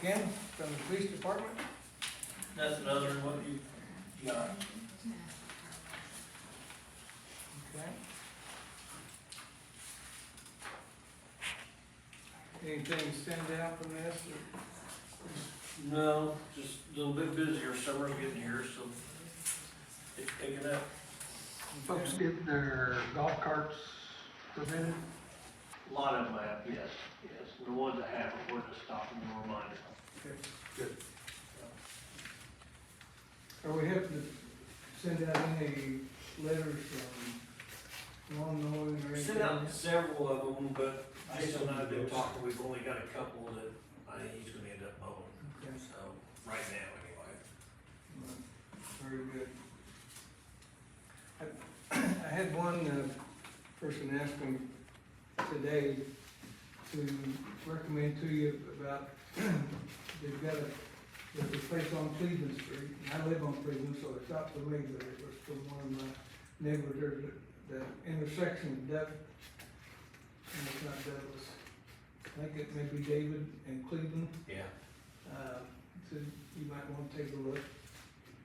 Ken, from the police department? Nothing other than what you got. Okay. Anything stand out from this? No, just a little bit busier, summer's getting here, so it's picking up. Folks getting their golf carts prevented? A lot of them have, yes, yes. The ones that haven't, we're just stopping and reminding them. Okay. Good. Are we having to send out any letters from lawn mowing or anything? Sent out several of them, but Jason and I have been talking, we've only got a couple that I think he's gonna end up mowing, Okay. so, right now anyway. Very good. I had one person ask me today to recommend to you about, they've got there's a place on Cleveland Street, and I live on Cleveland, so it's not for me, but it was from one of my neighbors, there's the intersection of and it's not Douglas. I think it may be David and Cleveland. Yeah. So you might want to take a look.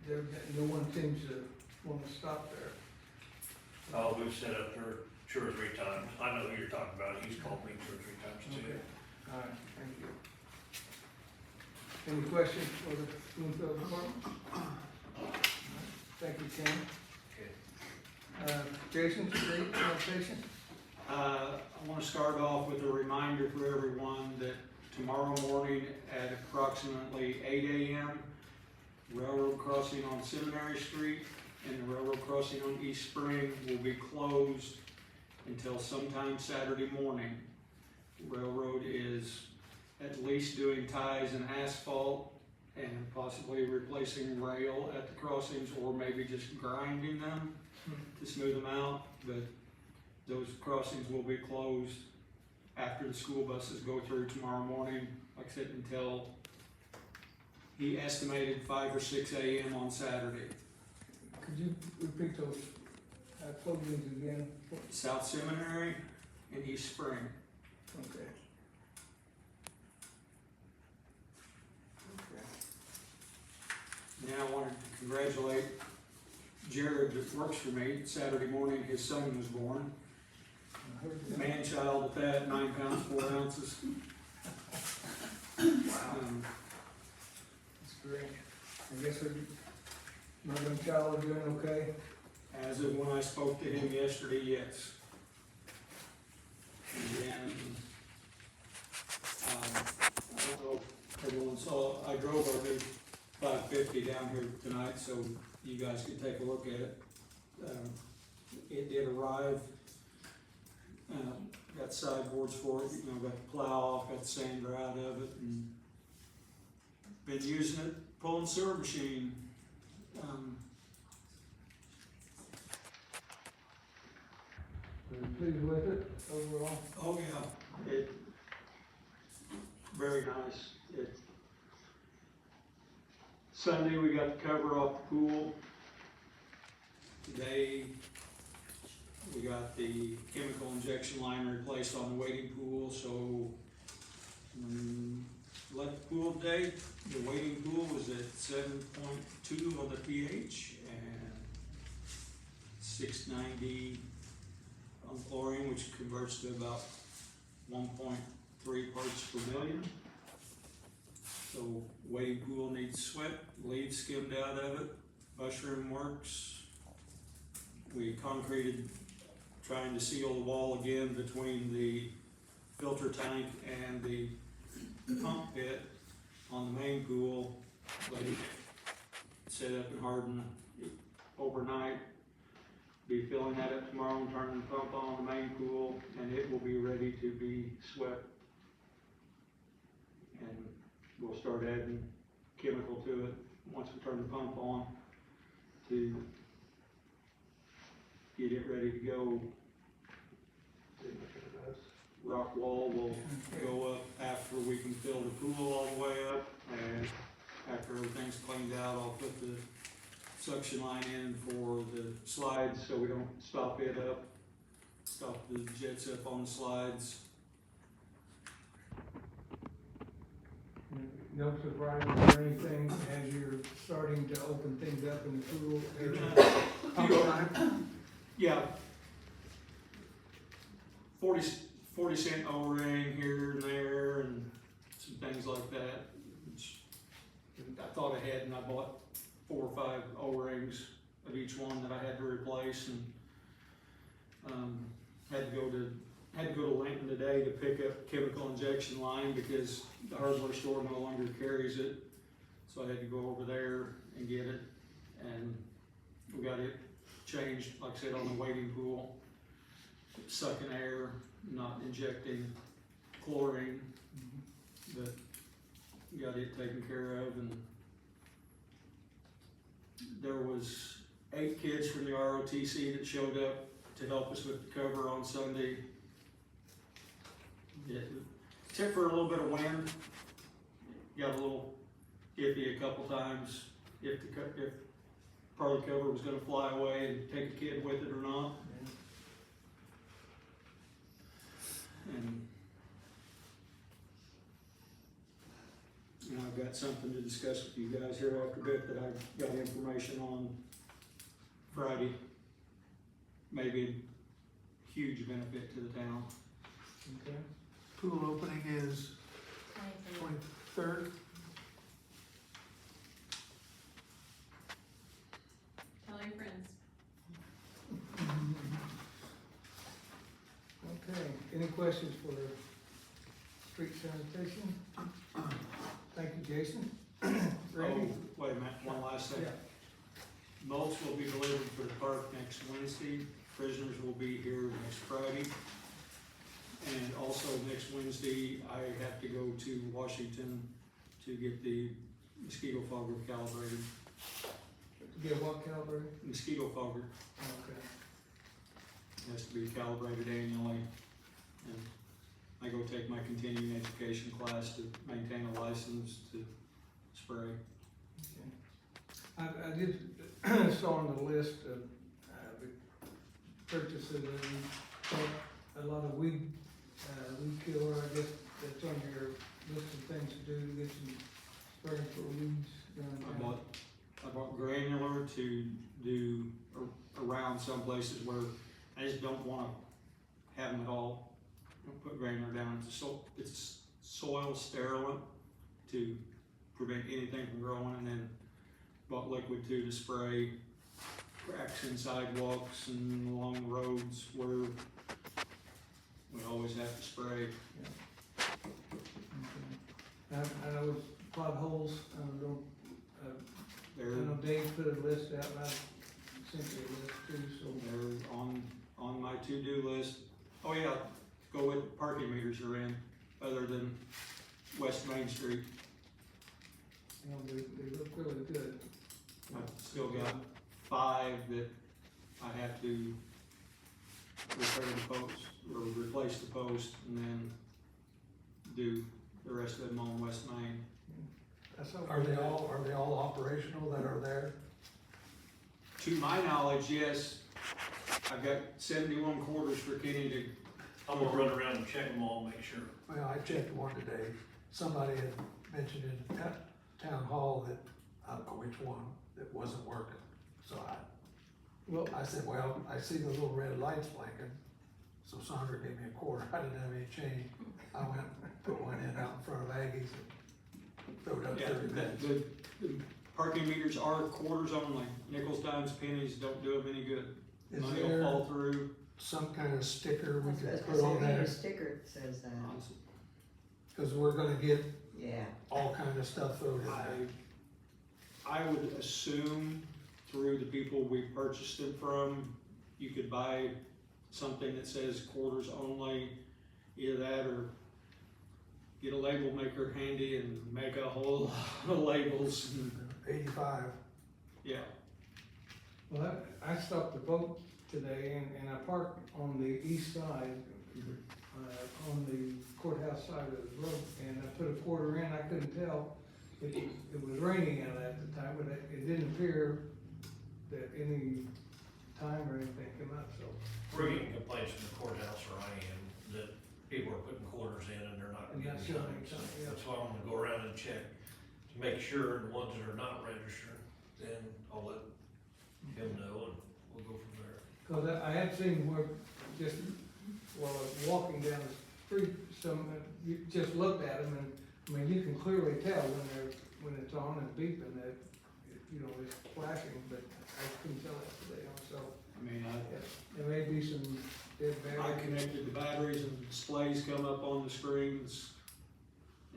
There, no one seems to want to stop there. Oh, we've set up there 2 or 3 times. I know who you're talking about. He's called me 2 or 3 times too. Okay. All right, thank you. Any questions for the Bloomfield department? Thank you, Ken. Okay. Jason, street presentation? I want to start off with a reminder for everyone that tomorrow morning at approximately 8 a.m., railroad crossing on Seminary Street and the railroad crossing on East Spring will be closed until sometime Saturday morning. Railroad is at least doing ties and asphalt and possibly replacing rail at the crossings, or maybe just grinding them to smooth them out, but those crossings will be closed after the school buses go through tomorrow morning, like I said, until he estimated 5 or 6 a.m. on Saturday. Could you repeat those closings again? South Seminary and East Spring. Okay. Now I wanted to congratulate Jared that works for me. Saturday morning his son was born. I heard that. Man-child at that, 9 pounds, 4 ounces. Wow. That's great. I guess mother and child are doing okay? As of when I spoke to him yesterday, yes. And I don't know if everyone saw, I drove our big 550 down here tonight, so you guys can take a look at it. It did arrive. Got sideboards for it, got the plow off, got the sander out of it, and been using it, pulling the sewer machine. Are you pleased with it overall? Oh yeah, it, very nice. Sunday we got the cover off the pool. Today we got the chemical injection line replaced on the wading pool, so left the pool today, the wading pool was at 7.2 on the pH and 690 on chlorine, which converts to about 1.3 parts per million. So wading pool needs swept, lead skimmed out of it, mushroom works. We concreted, trying to seal the wall again between the filter tank and the pump pit on the main pool. Let it set up and harden overnight. Be filling that up tomorrow and turning the pump on the main pool, and it will be ready to be swept. And we'll start adding chemical to it once we turn the pump on to get it ready to go. Rock wall will go up after we can fill the pool all the way up, and after everything's cleaned out, I'll put the suction line in for the slides so we don't stop it up, stop the jets up on the slides. no surprises or anything as you're starting to open things up in the pool area? Yeah. 40 cent O-ring here and there and some things like that. Which I thought ahead and I bought 4 or 5 O-rings of each one that I had to replace, and had to go to Lincoln today to pick up chemical injection line because the hardware store no longer carries it. So I had to go over there and get it, and we got it changed, like I said, on the wading pool, sucking air, not injecting chlorine, but got it taken care of. And there was 8 kids from the ROTC that showed up to help us with the cover on Sunday. Except for a little bit of wind, got a little iffy a couple times if part of the cover was going to fly away and take a kid with it or not. And I've got something to discuss with you guys here after a bit that I got information on Friday. Maybe a huge benefit to the town. Okay. Pool opening is 23rd. Tell your friends. Okay, any questions for street sanitation? Thank you, Jason. Randy? Oh, wait a minute, one last thing. Yeah. Mulch will be delivered for the park next Wednesday. Prisoners will be here next Friday. And also next Wednesday, I have to go to Washington to get the mosquito fogger calibrated. Get what caliber? Mosquito fogger Okay. has to be calibrated annually. And I go take my continuing education class to maintain a license to spray. Okay. I did saw on the list of the purchases and a lot of weed killer, I guess that's on your list of things to do, get some spraying for weeds down I bought granular to do around some places where I just don't want to have them at all. Don't put granular down. It's soil sterilant to prevent anything from growing, and then bought liquid too to spray cracks in sidewalks and along the roads where we always have to spray. Okay. I know it's potholes, I They're know Dave put a list out, and I sent you a list too, so. They're on my to-do list. Oh yeah, go with parking meters are in, other than West Main Street. You know, they look really good. I've still got 5 that I have to repair the post, or replace the post, and then do the rest of them on West Main. That's Are they all operational that are there? To my knowledge, yes. I've got 71 quarters for Kenny to, I'm gonna run around and check them all, make sure. Well, I checked one today. Somebody had mentioned in town hall that, I don't know which one, that wasn't working. So I said, well, I see the little red lights blinking. So Sandra gave me a quarter. I didn't have any change. I went, put one in out in front of Aggie's and throwed up yeah, 30 minutes. the parking meters are quarters only. Nickels, dimes, pennies don't do them any good. Is Money will there fall through. some kind of sticker we I was could gonna put say, on we need there? a sticker that says that, Cause we're gonna get yeah. all kind of stuff thrown in there. I would assume through the people we purchased them from, you could buy something that says quarters only, either that or get a label maker handy and make a whole lot of labels. 85. Yeah, Well, I stopped the boat today and I parked on the east side, on the courthouse side of the road, and I put a quarter in, I couldn't tell. It was raining out at the time, but it didn't appear that any time or anything came up, so. We're getting complaints from the courthouse where I am that people are putting quarters in and they're not And getting that's the only cones. time, yeah. That's why I'm gonna go around and check to make sure the ones that are not registered, then I'll let him know and we'll go from there. Cause I have seen where just while I was walking down the street, you just looked at them and, I mean, you can clearly tell when it's on and beeping that, you know, it's flashing, but I couldn't tell that today, so. I mean, There may be some dead I batteries. connected the batteries and displays come up on the screens,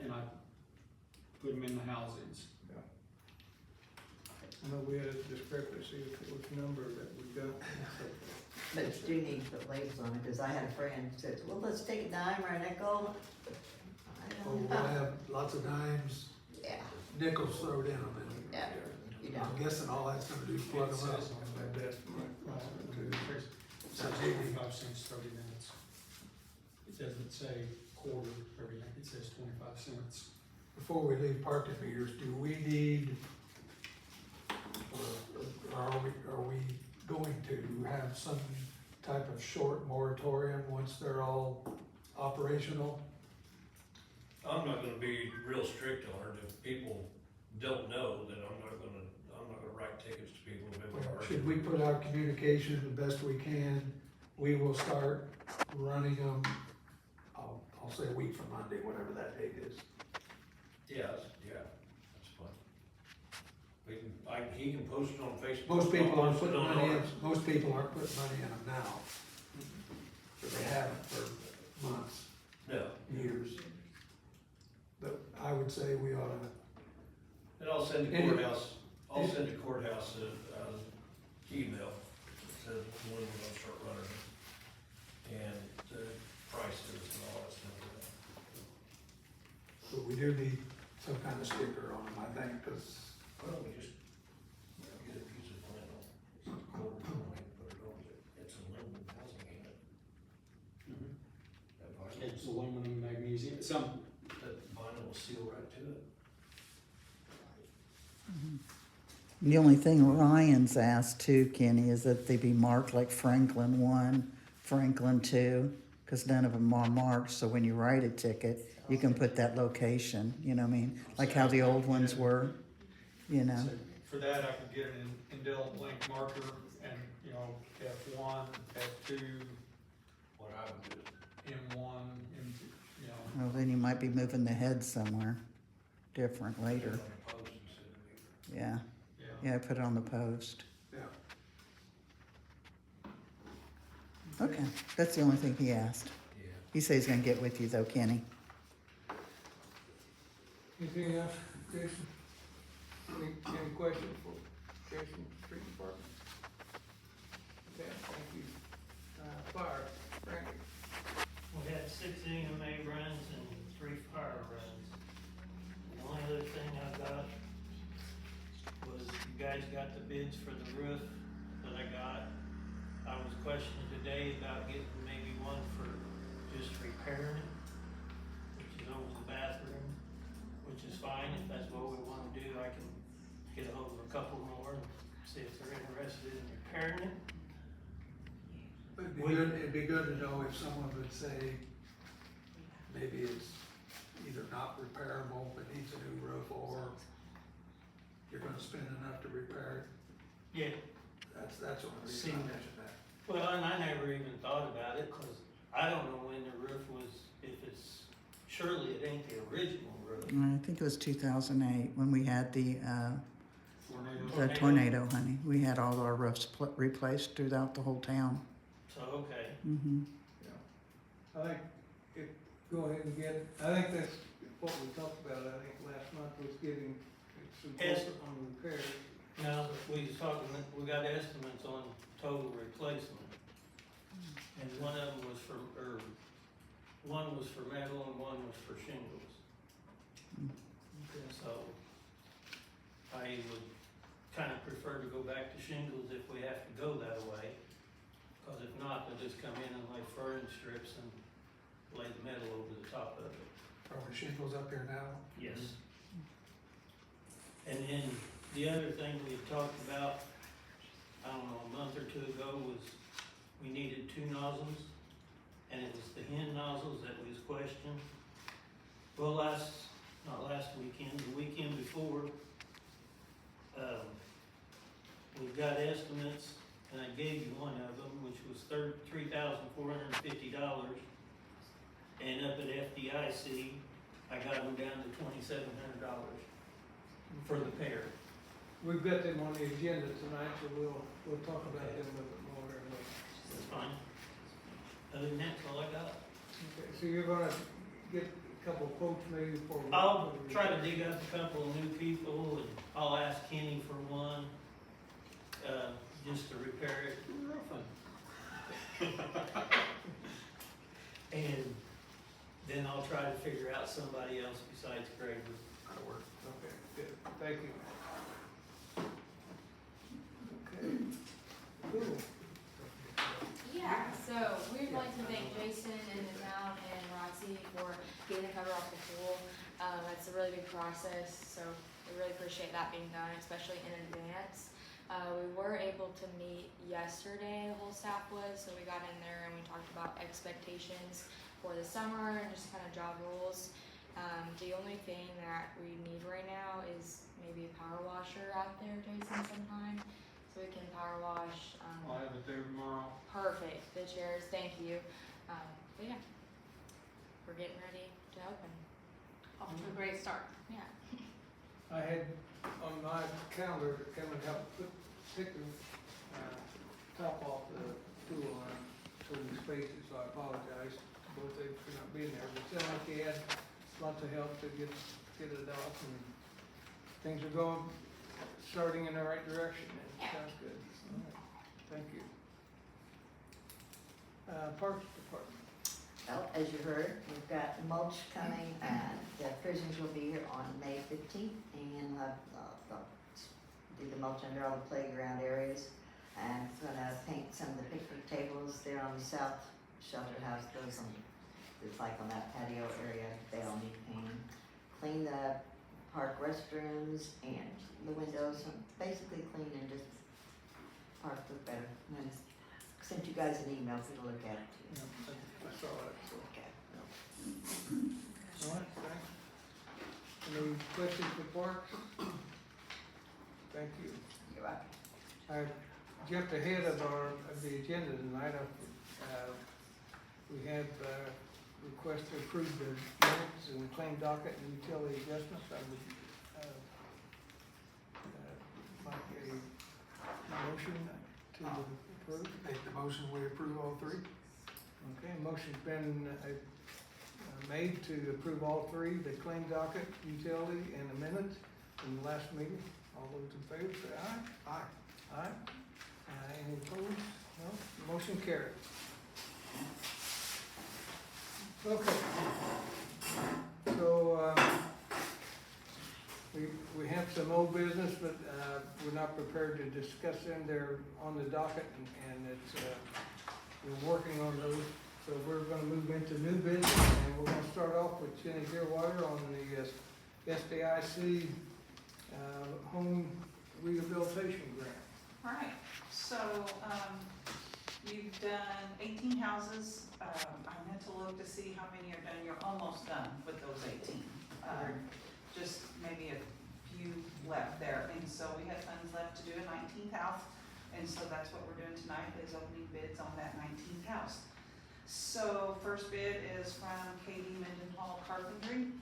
and I put them in the housings. I know we had a discrepancy with which number that we got. But you do need to put labels on it, cause I had a friend who said, well, let's take a dime or a nickel. I Oh, don't we'll know. have lots of dimes, Yeah, nickels thrown in them, and yeah, you know. I'm guessing all that's gonna do is plug It them up. says on But there, that's my question too. it says 25 cents, 30 minutes. It doesn't say quarter every night, it says 25 cents. Before we leave parking meters, do we need, or are we going to have some type of short moratorium once they're all operational? I'm not gonna be real strict on it. If people don't know, then I'm not gonna write tickets to people if they are. Should we put out communication the best we can? We will start running them, I'll say a week from Monday, whatever that date is. Yeah, that's fine. He can post it on Facebook. Most people I'll aren't post it putting on money in, ours. most people aren't putting money in them now. But they haven't for months, No, years. But I would say we ought to, and I'll send the Any- courthouse, email, that says when we're gonna start running it. And the prices and all that stuff. but we do need some kind of sticker on them, I think, because Well, we just, get a piece of vinyl, quarter point, put it on it, it's aluminum housing in it. That vinyl, It's aluminum, magnesium, that vinyl will seal right to it. The only thing Ryan's asked too, Kenny, is that they be marked like Franklin 1, Franklin 2, because none of them are marked, so when you write a ticket, you can put that location, you know what I mean? Like how the old ones were, you know? So for that, I could get an indelible blank marker and, you know, F1, F2, What I would do. M1, M2, you know. Well, then you might be moving the head somewhere different later, On the post instead of yeah. Yeah. Yeah, put it on the post. yeah. Okay, that's the only thing he asked. yeah. He said he's gonna get with you though, Kenny. Anything else, Jason? Any questions for Jason, Street Department? Okay, thank you. Fire, Randy. We had 6 EMA runs and 3 fire runs. The only other thing I got was you guys got the bids for the roof that I got. I was questioning today about getting maybe one for just repairing it, which is over the bathroom, which is fine. If that's what we wanna do, I can get a hold of a couple more and see if they're interested in repairing it. It'd be good to know if someone would say, maybe it's either not repairable, but needs a new roof, or you're gonna spend enough to repair it. Yeah. That's the only reason I mentioned that. Well, and I never even thought about it, cause I don't know when the roof was, if it's, surely it ain't the original roof. I think it was 2008 when we had the Tornado. tornado, honey. We had all our roofs replaced throughout the whole town. So, okay, Mm-hmm. I think, go ahead and get, I think that's what we talked about, I think last month was getting some Yes. quotes on repairs. now, we was talking, we got estimates on total replacement. And one of them was for metal and one was for shingles. So, I would kinda prefer to go back to shingles if we have to go that way. Cause if not, they'll just come in and lay furring strips and lay the metal over the top of it. Are the shingles up there now? Yes. And then the other thing we had talked about, I don't know, a month or two ago was we needed 2 nozzles. And it was the hen nozzle nozzles that was questioned. Well, not last weekend, the weekend before, we've got estimates, and I gave you one of them, which was $3,450. And up at FDIC, I got them down to $2,700 for the pair. We've got them on the agenda tonight, so we'll talk about them a little bit more later. That's fine. Other than that, that's all I got. Okay, so you're gonna get a couple of quotes maybe for. I'll try to dig up a couple of new people, and I'll ask Kenny for one, just to repair it. And then I'll try to figure out somebody else besides Greg. That'll work. Okay, good, thank you. Okay, cool. Yeah, so we'd like to thank Jason and the town and Roxy for getting the cover off the pool. It's a really big process, so we really appreciate that being done, especially in advance. We were able to meet yesterday, the whole staff was, so we got in there and we talked about expectations for the summer and just kind of job roles. The only thing that we need right now is maybe a power washer out there, Jason, sometime, so we can power wash. I'll have it there tomorrow. Perfect, the chairs, thank you. But yeah, we're getting ready to open. Off to a great start. Yeah. I had on my calendar to come and help pick the top off the pool line, so we spaced it, so I apologize to both of you for not being there. But it sounded like you had lots of help to get it off, and things are starting in the right direction, and it sounds good. All right, thank you. Parks Department. Well, as you heard, we've got mulch coming, and the prisoners will be here on May 15th, and they'll do the mulch under all the playground areas. And it's gonna paint some of the picnic tables there on the south shelter house, those on, it's like on that patio area, they all need painting. Clean the park restrooms and the windows, basically clean and just park look better. And I sent you guys an email for you to look at it too. Yeah, I saw that, so. Okay. All right, thanks. Any questions for Parks? Thank you. You're welcome. I jumped ahead of the agenda tonight. We have request to approve the minutes and claim docket and utility adjustments. I would like a motion to approve. Make the motion, we approve all three. Okay, motion's been made to approve all three, the claim docket, utility, and the minutes from the last meeting. All those in favor say aye. Aye. Aye. Any opposed? No, motion carried. Okay. So, we have some old business, but, we're not prepared to discuss them. They're on the docket and it's, we're working on those. So we're gonna move into new business, and we're gonna start off with Jenny Deerwater on the, SDIC, home rehabilitation grant. All right, so, we've done 18 houses. I meant to look to see how many are done. You're almost done with those 18. Just maybe a few left there. And so we had funds left to do a 19th house. And so that's what we're doing tonight, is opening bids on that 19th house. So first bid is from Katie Mendenhall Carpentry.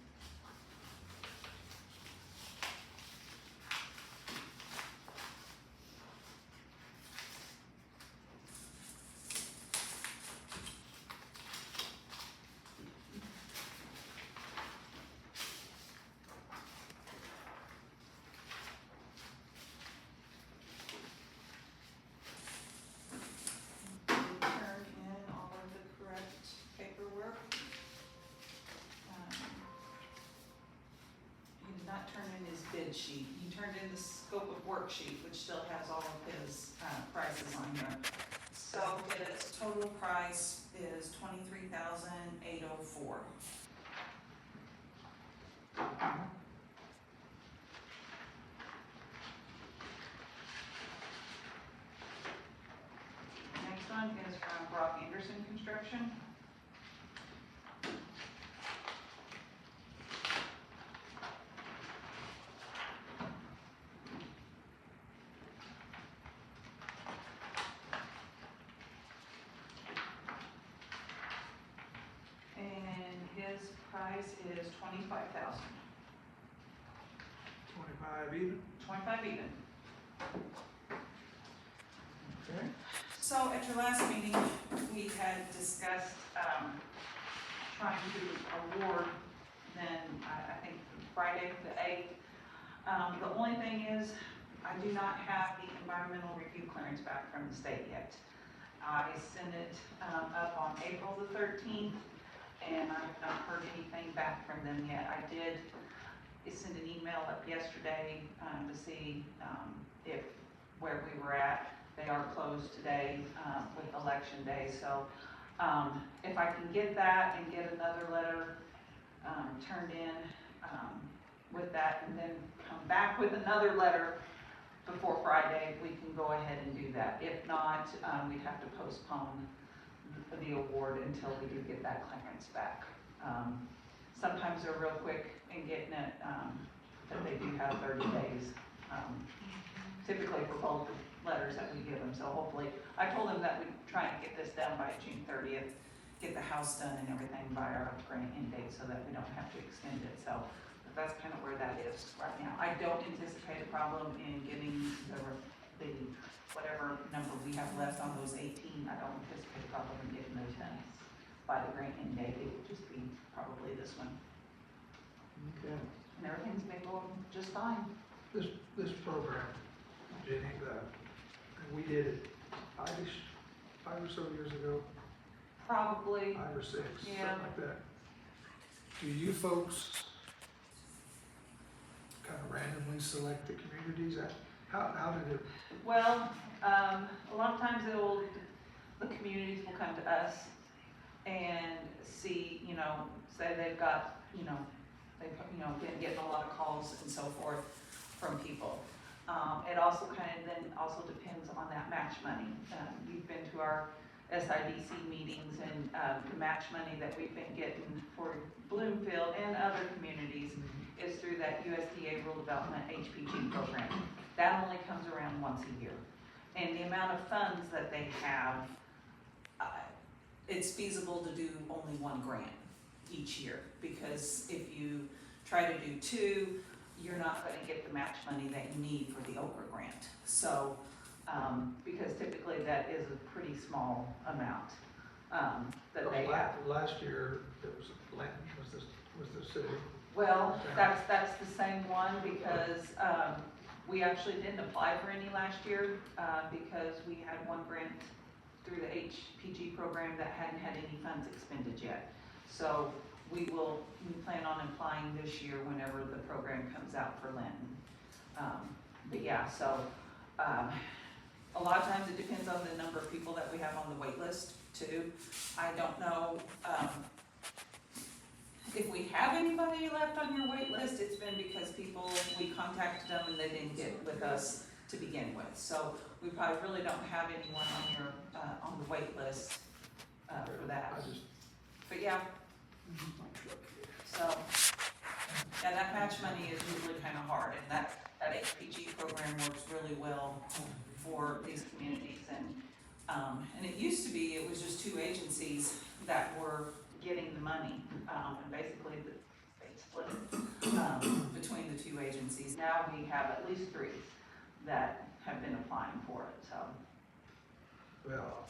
Turn in all of the correct paperwork. He did not turn in his bid sheet. He turned in the scope of worksheet, which still has all of his prices on here. So its total price is $23,804. Next one is from Brock Anderson Construction. wise is 25,000. 25 even? 25 even. Okay. So at your last meeting, we had discussed, trying to award then, I think Friday the 8th. The only thing is, I do not have the environmental review clearance back from the state yet. I sent it, up on April the 13th, and I have not heard anything back from them yet. I did send an email up yesterday, to see, if, where we were at. They are closed today, with election day, so, if I can get that and get another letter, turned in, with that, and then come back with another letter before Friday, we can go ahead and do that. If not, we'd have to postpone the award until we do get that clearance back. Sometimes they're real quick in getting it, but they do have 30 days, typically for both the letters that we give them. So hopefully, I told them that we'd try and get this done by June 30th, get the house done and everything by our grant end date so that we don't have to extend it. So that's kind of where that is right now. I don't anticipate a problem in getting the whatever number we have left on those 18. I don't anticipate a problem in getting those done by the grant end date. It would just be probably this one. Okay. And everything's been going just fine. This program, Jenny, we did it five or so years ago, Probably, 5 or 6, Yeah. something like that. Do you folks kind of randomly select the communities? How did it? well, a lot of times the communities will come to us and see, say they've got, been getting a lot of calls and so forth from people. It also also depends on that match money. You've been to our SIDC meetings and, the match money that we've been getting for Bloomfield and other communities is through that USDA Rural Development HPG program. That only comes around once a year. And the amount of funds that they have, it's feasible to do only one grant each year, because if you try to do 2, you're not gonna get the match money that you need for the Okra grant. So, because typically that is a pretty small amount, that they have. Last year, it was Atlanta, was the city. Well, that's the same one, because, we actually didn't apply for any last year, because we had one grant through the HPG program that hadn't had any funds expended yet. So we plan on applying this year whenever the program comes out for Linton. But yeah, so, a lot of times it depends on the number of people that we have on the wait list too. I don't know, if we have anybody left on your wait list, it's been because we contacted them and they didn't get with us to begin with. So we probably really don't have anyone on the wait list, for that. But yeah. So, yeah, that match money is usually kind of hard, and that HPG program works really well for these communities. And it used to be, it was just 2 agencies that were getting the money, and basically they split it between the 2 agencies. Now we have at least 3 that have been applying for it, so. Well,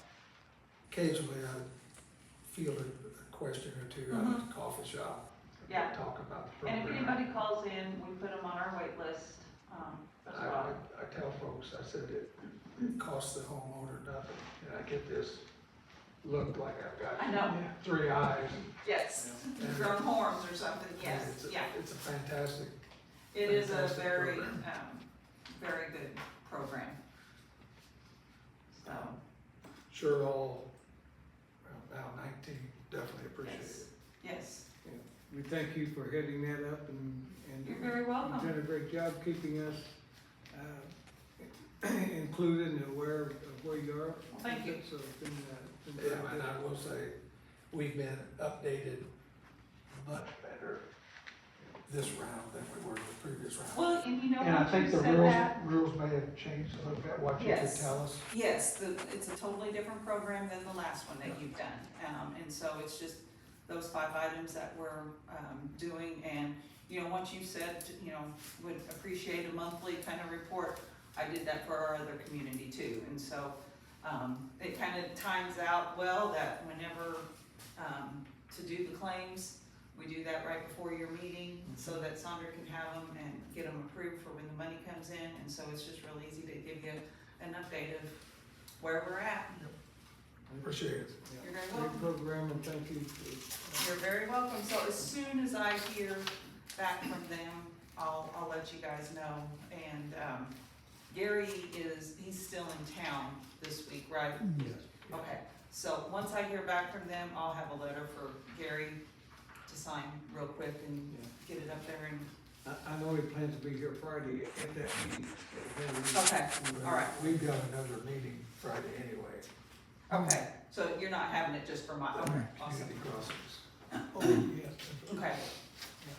occasionally I field a question or 2 out at the coffee shop. Yeah. Talk about the And program. if anybody calls in, we put them on our wait list, as well. I tell folks, I said it costs the homeowner nothing, and I get this look like I've I got know. 3 eyes. Yes, And- grown horns or something, and yes, it's a- yeah. It's a fantastic, It is a fantastic very, program. very good program. So, sure all, well, now 19, definitely appreciate yes, it. yes, We thank you for heading that up and. you're very You've welcome. done a great job keeping us, included and aware of where you are. Well, thank you. So it's been Yeah, very and good. I will say, we've been updated much better this round than we were the previous round. Well, and you know, And I once think you the said that, rules may have changed a little bit, what you could Yes. tell us. yes, it's a totally different program than the last one that you've done. And so it's just, those 5 items that we're, doing. And, you know, once you said, you know, would appreciate a monthly kind of report, I did that for our other community too. And so, it kind of times out well that whenever, to do the claims, we do that right before your meeting so that Sandra can have them and get them approved for when the money comes in. And so it's just real easy to give you an update of where we're at. Appreciate it. You're very Great welcome. program, and thank you. You're very welcome. So as soon as I hear back from them, I'll let you guys know. And, Gary he's still in town this week, right? Yes. Okay, so once I hear back from them, I'll have a letter for Gary to sign real quick and get it up there and, I know he plans to be here Friday at that meeting. okay, all right. We've got another meeting Friday anyway. Okay, so you're not having it just for my, okay, awesome. Community crossings. Oh, yes. Okay,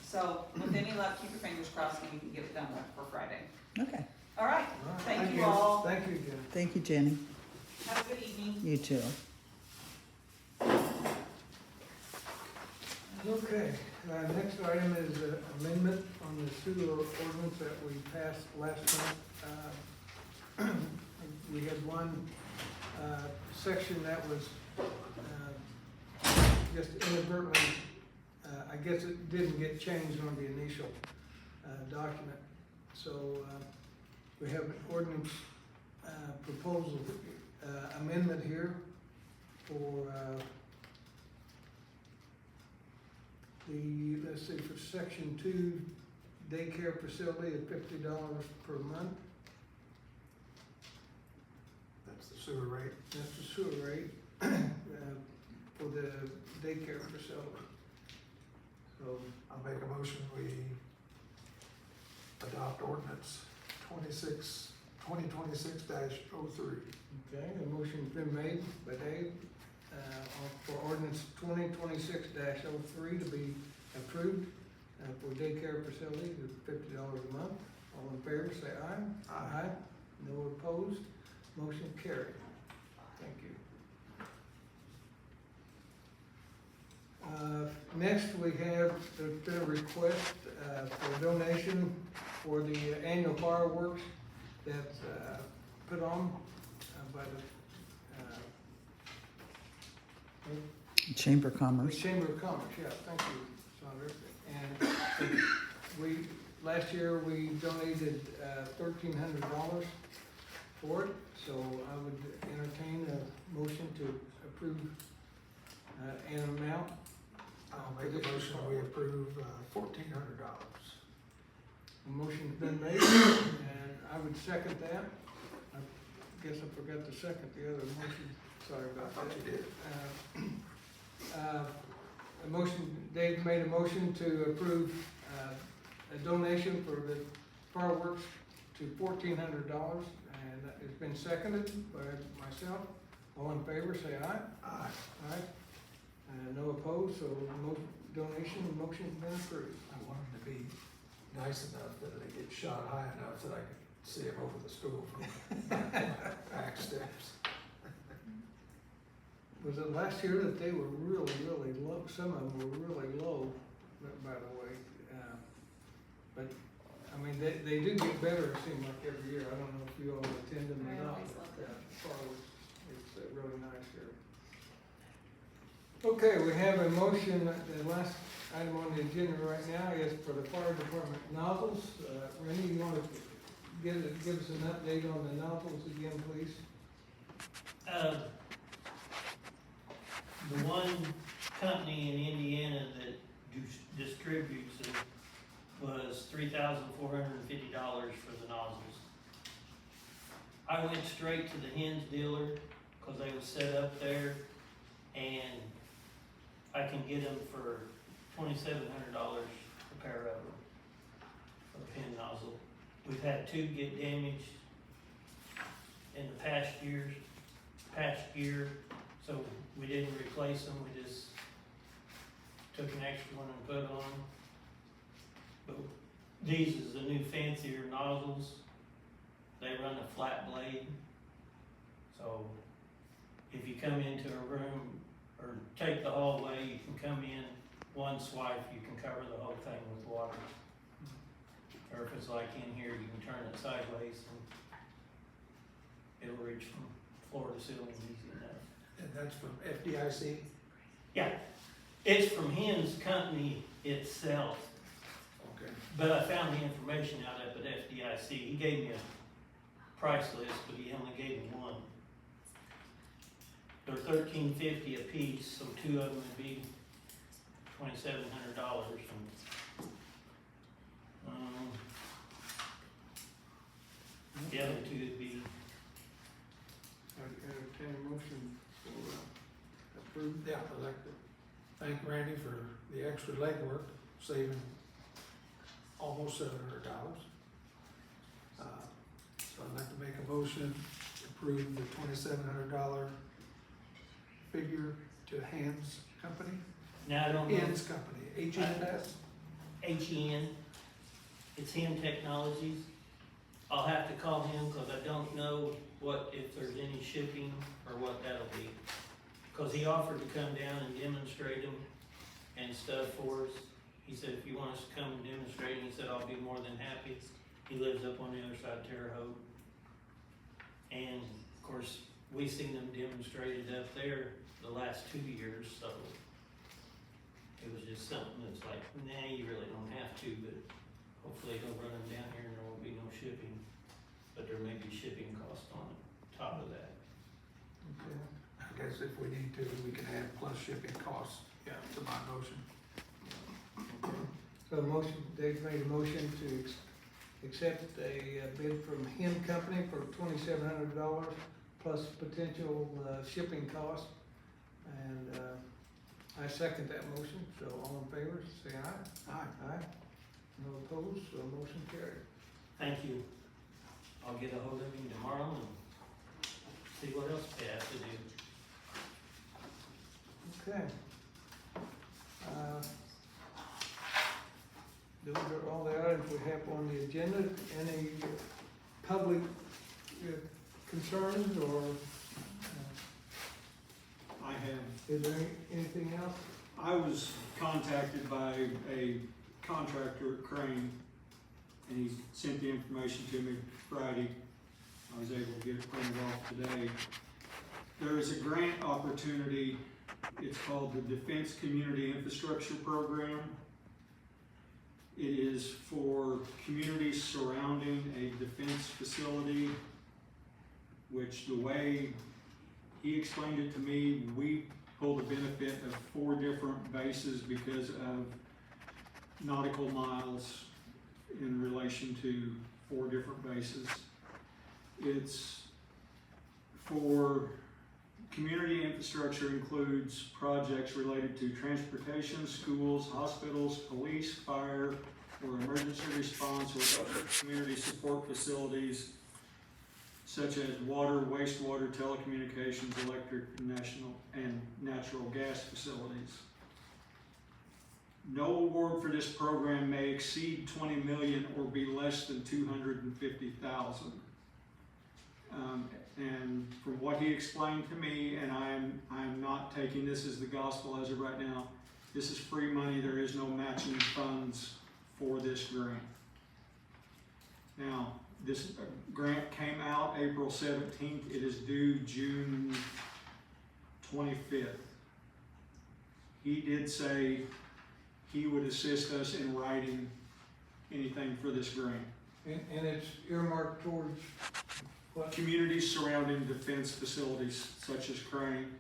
so with any luck, keep your fingers crossed and we can get it done for Friday. Okay, All right, All right. thank you all. Thank you, Jen. thank you, Jenny. Have a good evening. You too. Okay, next item is amendment on the sewer ordinance that we passed last month. We had one, section that was, just inadvertently, I guess it didn't get changed on the initial, document. So, we have an ordinance, proposal, amendment here for, let's see, for section 2, daycare facility at $50 per month. That's the sewer rate. That's the sewer rate, for the daycare facility. So, I'll make a motion, we adopt ordinance 2026-03. okay, a motion's been made by Dave, for ordinance 2026-03 to be approved, for daycare facility at $50 a month. All in favor, say aye. Aye. No opposed, motion carried. Thank you. Next, we have, there's been a request, for a donation for the annual fireworks that's, put on, by the, Chamber of the Commerce. Chamber of Commerce, yeah, thank you, Sandra. And we, last year, we donated, $1,300 for it, so I would entertain a motion to approve, an amount. I'll make a motion, we approve $1,400. A motion's been made, and I would second that. I guess I forgot to second the other motion, sorry I about thought that. you did. A motion, Dave made a motion to approve, a donation for the fireworks to $1,400, and it's been seconded by myself. All in favor, say aye. Aye. Aye. No opposed, so motion's been approved. I want them to be nice enough that they get shot high enough that I can see them over the school from back steps. Was it last year that they were really, really low? Some of them were really low, by the way. But, I mean, they do get better, it seems like every year. I don't know if you all attend them or I not. always love but, them. fireworks, it's really nice here. Okay, we have a motion, the last item on the agenda right now is for the fire department nozzles. Rennie, you wanna give us an update on the nozzles again, please? The one company in Indiana that distributes it was $3,450 for the nozzles. I went straight to the Hens dealer, cause they was set up there, and I can get them for $2,700 a pair of them, a pin nozzle. We've had 2 get damaged in the past year, so we didn't replace them, we just took an extra one and put on. But these is the new fancier nozzles. They run a flat blade. So if you come into a room or take the hallway, you can come in one swipe, you can cover the whole thing with water. Or if it's like in here, you can turn it sideways and it'll reach from floor to ceiling easy enough. And that's from FDIC? Yeah, it's from his company itself, Okay. but I found the information out up at FDIC. He gave me a price list, but he only gave me one. They're $13.50 a piece, so two of them would be $2,700. The other two would be, I entertain a motion for approved. Yeah, I'd like to thank Randy for the extra legwork, saving almost $700. So I'd like to make a motion to approve the $2,700 figure to Hans Company, now I don't know, Hans Company, H-N-S. HEN, it's HEN Technologies. I'll have to call him because I don't know if there's any shipping or what that'll be. Cause he offered to come down and demonstrate them and stuff for us. He said, if you want us to come and demonstrate, he said, I'll be more than happy. He lives up on the other side of Terre Haute. And of course, we seen them demonstrated up there the last 2 years, so it was just something that's like, nah, you really don't have to, but hopefully he'll run them down here and there won't be no shipping. But there may be shipping cost on top of that. Okay. I guess if we need to, we can add plus shipping costs, yeah, to my motion. So the motion, Dave made a motion to accept a bid from Hen Company for $2,700 plus potential shipping costs. And I second that motion, so all in favor, say aye. Aye. Aye. No opposed, so motion carried. Thank you. I'll get a hold of him tomorrow and see what else they have to do. Okay. Those are all the items we have on the agenda. Any public concerns or I have, is there anything else? I was contacted by a contractor at Crane, and he sent the information to me Friday. I was able to get it printed off today. There is a grant opportunity. It's called the Defense Community Infrastructure Program. It is for communities surrounding a defense facility, which the way he explained it to me, we pull the benefit of 4 different bases because of nautical miles in relation to 4 different bases. It's for community infrastructure, includes projects related to transportation, schools, hospitals, police, fire, or emergency response, or other community support facilities such as water, wastewater, telecommunications, electric, and natural gas facilities. No award for this program may exceed $20 million or be less than $250,000. And from what he explained to me, and I'm not taking this as the gospel as of right now, this is free money. There is no matching funds for this grant. Now, this grant came out April 17th. It is due June 25th. He did say he would assist us in writing anything for this grant. And it's earmarked towards what? Communities surrounding defense facilities such as Crane.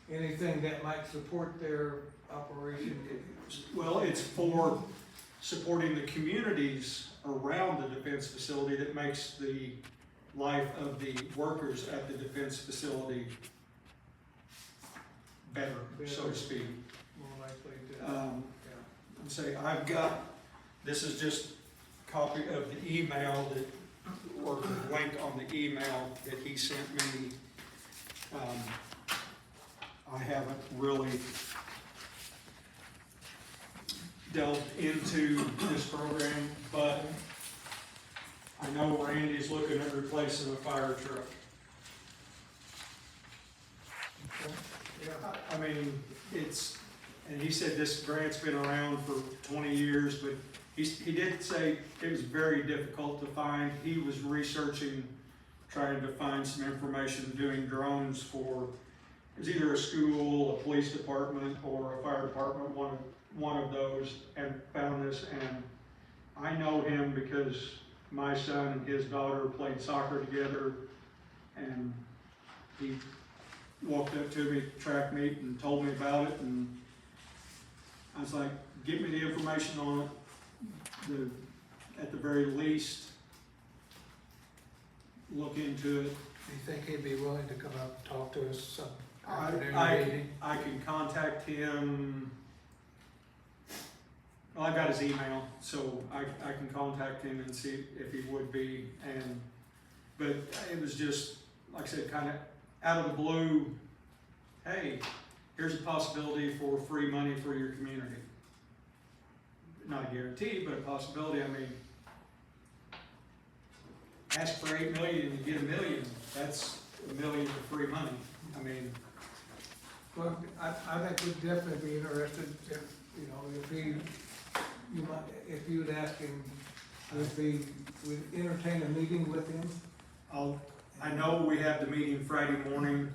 Anything that might support their operation? Well, it's for supporting the communities around the defense facility that makes the life of the workers at the defense facility better, so to speak. More likely to, I'm saying I've got, this is just a copy of the email that, or the link on the email that he sent me. I haven't really delved into this program, but I know Randy's looking at replacing a fire truck. I mean, it's, and he said this grant's been around for 20 years, but he did say it was very difficult to find. He was researching, trying to find some information, doing drones for, it was either a school, a police department, or a fire department, one of those, and found this. And I know him because my son and his daughter played soccer together, and he walked up to me at track meet and told me about it, and I was like, get me the information on it. At the very least, look into it. Do you think he'd be willing to come up and talk to us some afternoon I meeting? can contact him. Well, I got his email, so I can contact him and see if he would be. But it was just, like I said, kind of out of the blue. Hey, here's a possibility for free money for your community. Not a guarantee, but a possibility. I mean, ask for 8 million and you get $1 million. That's $1 million for free money. I mean, Well, I think we'd definitely be interested if, you know, if if you would ask him, we'd entertain a meeting with him. I know we have the meeting Friday morning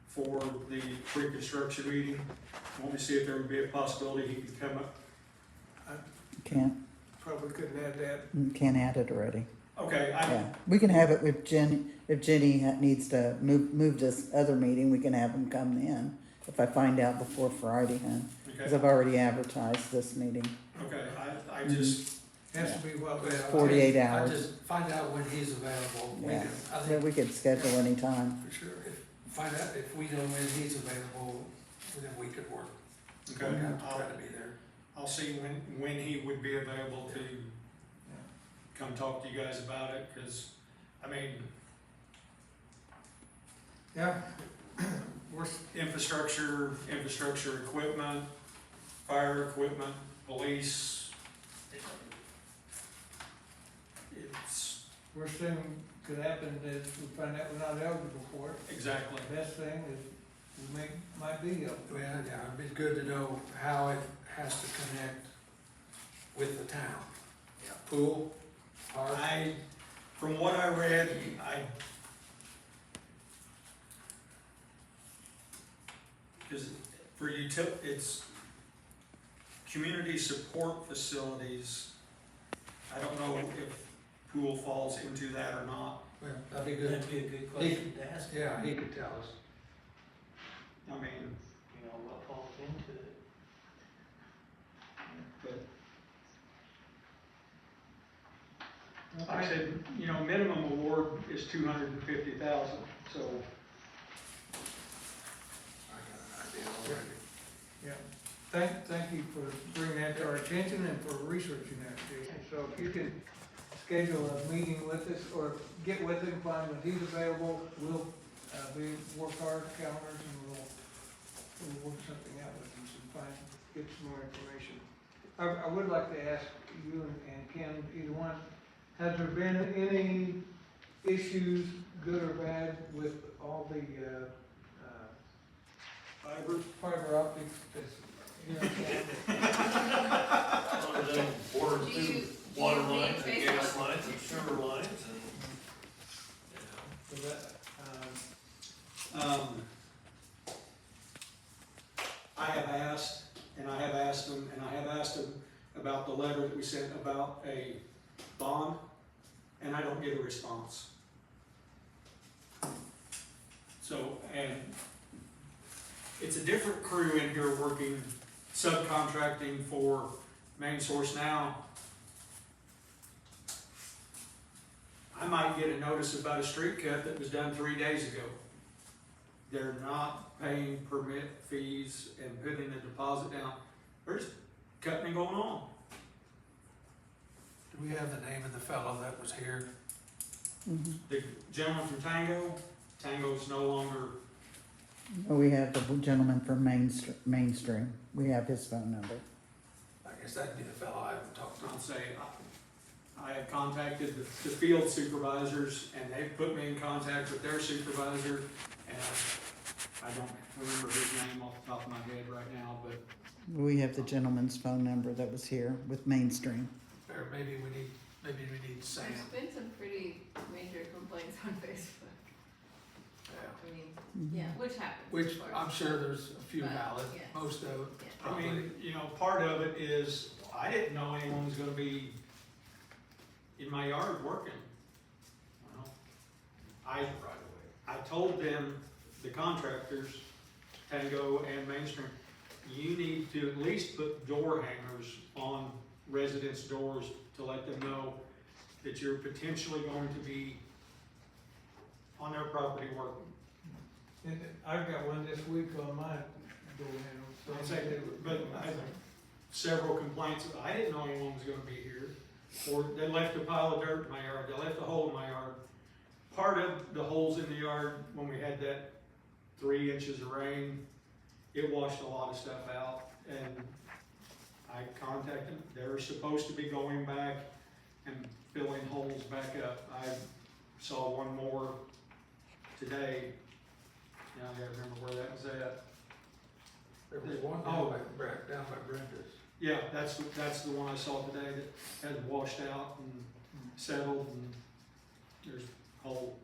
for the pre-construction meeting. I want to see if there would be a possibility he could come up. Can't, Probably couldn't add that. can't add it already. Okay, Yeah, we can have it with Jenny, if Jenny needs to move this other meeting, we can have him come in. If I find out before Friday, huh? Because okay, I've already advertised this meeting. okay, I just, Has to be well, Well, 48 I hours. just find out when he's available. We Yeah, can, I so think, we could schedule any time. for sure, find out if we know when he's available, then we could work. okay, We have to try to be there. I'll see when he would be available to come talk to you guys about it, because, I mean, yeah, we're, infrastructure equipment, fire equipment, police. It's, we're soon could happen that we find out we're not eligible for it. exactly. The best thing is we might be eligible. Well, yeah, it'd be good to know how it has to connect with the town. Yeah. Pool, park. From what I read, because for it's community support facilities. I don't know if pool falls into that or not. Well, that'd be good. That'd be a good question to ask. Yeah, he could tell us. I mean, You know, what falls into it. but like I said, you know, minimum award is 250,000, so. I got an idea already. Yeah, thank you for bringing that to our attention and for researching that, Jason. So if you can schedule a meeting with us or get with him, find when he's available, we'll, work our calendars and we'll work something out with him and get some more information. I would like to ask you and Ken, either one, has there been any issues, good or bad, with all the, fiber optics that's here in town? Other than water Do you- through do water you lines think and based gas on- lines and sewer lines and, you know. So that, I have asked, and I have asked them, about the letter that we sent about a bond, and I don't get a response. So, and it's a different crew in here working, subcontracting for Main Source now. I might get a notice about a street cut that was done 3 days ago. They're not paying permit fees and putting a deposit down. They're just cutting and going on. Do we have the name of the fellow that was here? Mhm. The gentleman from Tango's no longer, We have the gentleman from Mainstream, we have his phone number. I guess that'd be the fellow I would talk to. I'll say, I have contacted the field supervisors, and they've put me in contact with their supervisor, and I don't remember his name off the top of my head right now, but We have the gentleman's phone number that was here with Mainstream. Or maybe we need Sam. There's been some pretty major complaints on Facebook. Yeah. I mean, Mhm. yeah, which happens. Which of course. I'm sure there's a few But, valid, yeah. most of it Yeah. I probably. mean, you know, part of it is, I didn't know anyone was gonna be in my yard working. Well, Right away. I told them, the contractors, Tango and Mainstream, you need to at least put door hangers on residents' doors to let them know that you're potentially going to be on their property working. And I've got one this week on my door handle. so I'd say, but I have several complaints, I didn't know anyone was gonna be here, or they left a pile of dirt in my yard, they left a hole in my yard. Part of the holes in the yard, when we had that 3 inches of rain, it washed a lot of stuff out, and I contacted them, they're supposed to be going back and filling holes back up. I saw one more today, now I gotta remember where that was at. There was one Oh. down by Brenda's. Yeah, that's the one I saw today that had washed out and settled, and there's a hole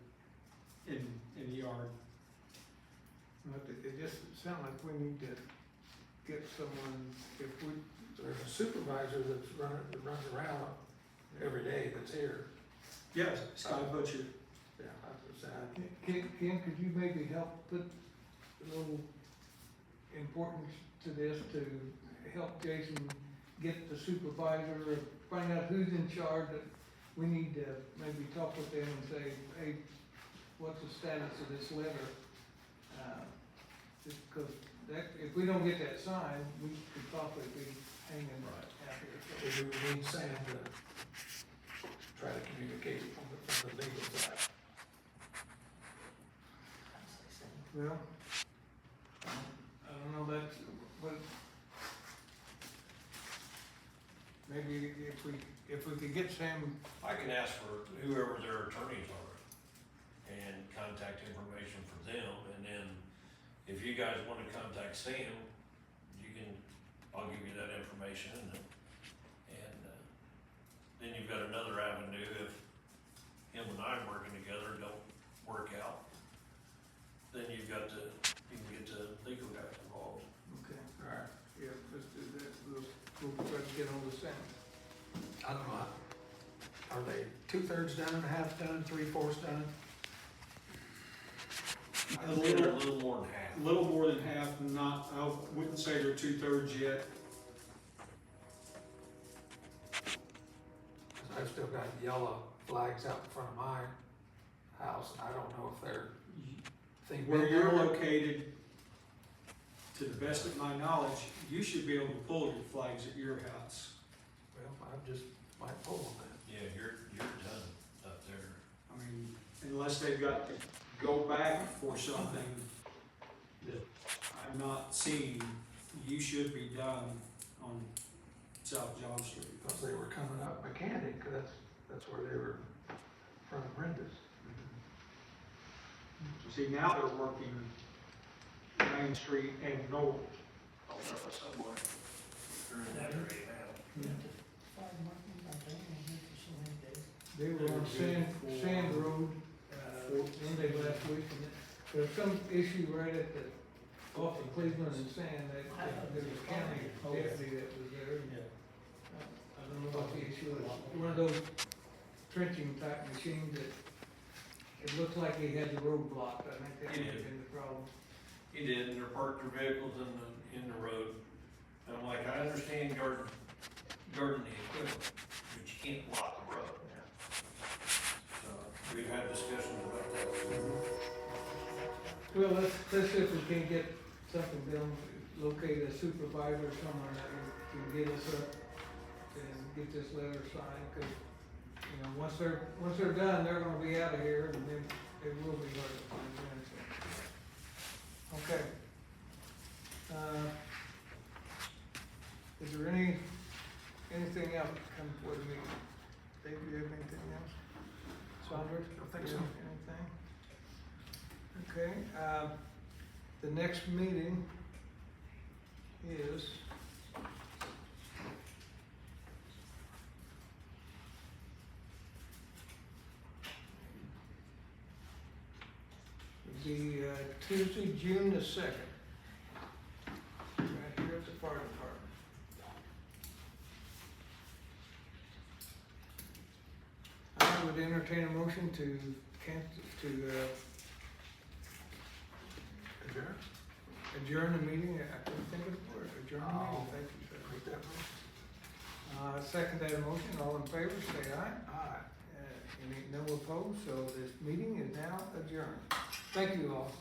in the yard. But it just sounds like we need to get someone, if we, There's a supervisor that runs around every day that's here. Yes, Sky Butcher. Yeah, I was saying, Ken, could you maybe help put a little importance to this to help Jason get the supervisor, or find out who's in charge, that we need to maybe talk with them and say, hey, what's the status of this letter? Just because that, if we don't get that signed, we could possibly be hanging out here. maybe we need Sam to try to communicate from the legal side. Well, I don't know, that's, what, maybe if we could get Sam, I can ask for whoever their attorneys are and contact information for them, and then if you guys wanna contact Sam, you can, I'll give you that information, and then you've got another avenue if him and I working together don't work out, then you can get the legal guys involved. okay, all right, yeah, let's do that, we'll try to get on the Sam. I don't know, are they 2/3 done, half done, 3/4 done? I think they're a little more than half. A little more than half, not, I wouldn't say they're 2/3 yet. I've still got yellow flags out in front of my house, and I don't know if they've Where been you're there. located, to the best of my knowledge, you should be able to pull your flags at your house. Well, I just might pull them then. Yeah, you're done up there. I mean, unless they've got to go back for something that I'm not seeing, you should be done on South John Street. Because they were coming up Mechanic, 'cause that's where they were in front of Brenda's. See, now they're working Main Street and North. Oh, there was somewhere. They're in that area now. They were on Sand Road, Monday last week, and there's some issue right at the, off of Cleveland and Sand, that there was a county deputy that was there. and, I don't know what the issue is, one of those trenching type machines that, it looked like he had the road blocked, I think that He might have did. been the problem. He did, and they're parked their vehicles in the road. And I'm like, I understand guarding the equipment, but you can't block the road. So, we've had discussions about that. Well, let's see if we can get something done, locate a supervisor or someone that can get us up and get this letter signed, cause, you know, once they're done, they're gonna be out of here, and then it will be hard to find them, so. Okay. Is there anything else come before the meeting? Dave, do you have anything else? Saunders? I think do you so. have anything? Okay, The next meeting is Tuesday, June the 2nd. Right here at the fire department. I would entertain a motion to Adjourn? adjourn the meeting. I couldn't think of the word, adjourn the meeting, Oh. thank you, sir. Make that motion. Second that motion, all in favor, say aye. Aye. Any, no opposed, so this meeting is now adjourned. Thank you all.